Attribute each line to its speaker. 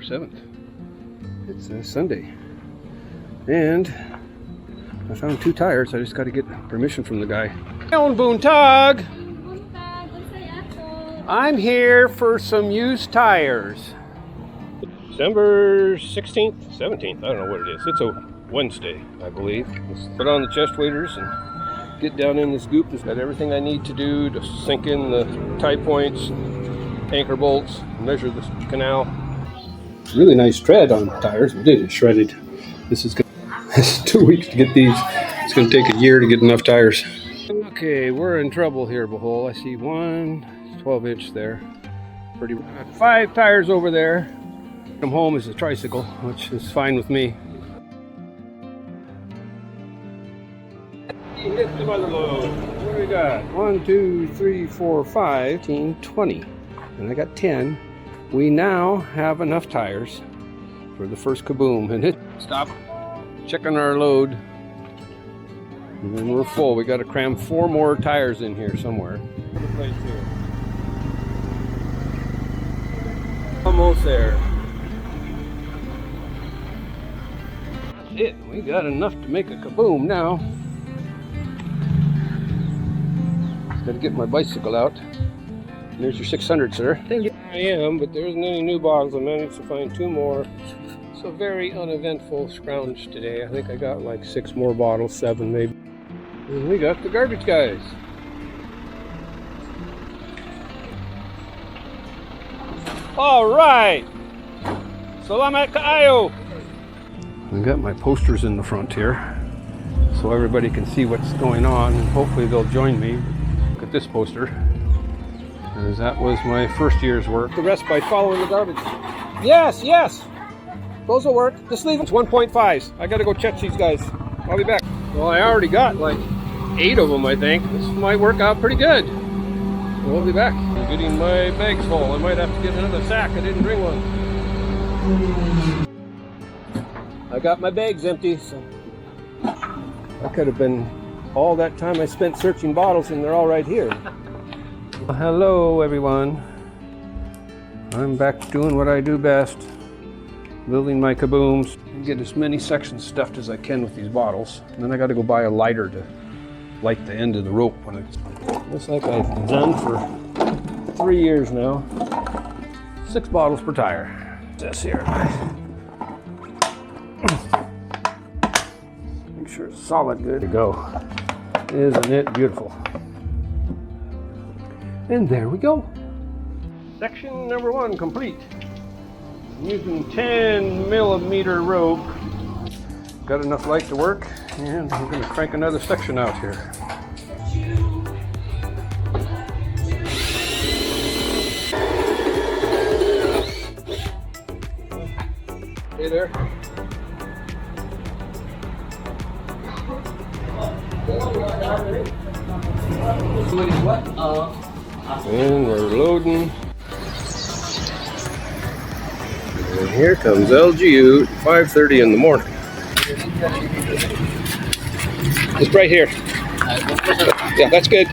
Speaker 1: 7th. It's a Sunday. And I found 2 tires. I just got to get permission from the guy. Down Boontag! I'm here for some used tires. December 16th, 17th, I don't know what it is. It's a Wednesday, I believe. Let's put on the chest waders and get down in this goop. It's got everything I need to do to sink in the tie points, anchor bolts, measure the canal. Really nice tread on tires. We did it shredded. This is it's 2 weeks to get these. It's going to take a year to get enough tires. Okay, we're in trouble here, Bohol. I see 1 12-inch there. Pretty. 5 tires over there. Come home is a tricycle, which is fine with me. Hit the mother load. What do we got? 1, 2, 3, 4, 5, 15, 20. And I got 10. We now have enough tires for the first Kaboom. And hit stop. Checking our load. And then we're full. We got to cram 4 more tires in here somewhere. Almost there. That's it. We got enough to make a Kaboom now. Got to get my bicycle out. There's your 600, sir. Thank you. I am, but there isn't any new bottles. I managed to find 2 more. It's a very uneventful scrounge today. I think I got like 6 more bottles, 7 maybe. And we got the garbage guys. All right. Salamat kaayo. I got my posters in the front here so everybody can see what's going on, and hopefully they'll join me. Look at this poster, as that was my first year's work. The rest by following the garbage. Yes, yes, those will work. Just leave them. It's 1.5s. I gotta go check these guys. I'll be back. Well, I already got like 8 of them, I think. This might work out pretty good. We'll be back. I'm getting my bags full. I might have to get another sack. I didn't bring one. I got my bags empty, so I could have been all that time I spent searching bottles, and they're all right here. Well, hello, everyone. I'm back doing what I do best, building my Kabooms. Get as many sections stuffed as I can with these bottles. And then I got to go buy a lighter to light the end of the rope when it's. Looks like I've done for 3 years now. 6 bottles per tire. This here. Make sure it's solid. Good to go. Isn't it beautiful? And there we go. Section number 1 complete. I'm using 10 millimeter rope. Got enough light to work, and we're going to crank another section out here. Hey there. And we're loading. And here comes LGU at 5:30 in the morning. Just right here. Yeah, that's good.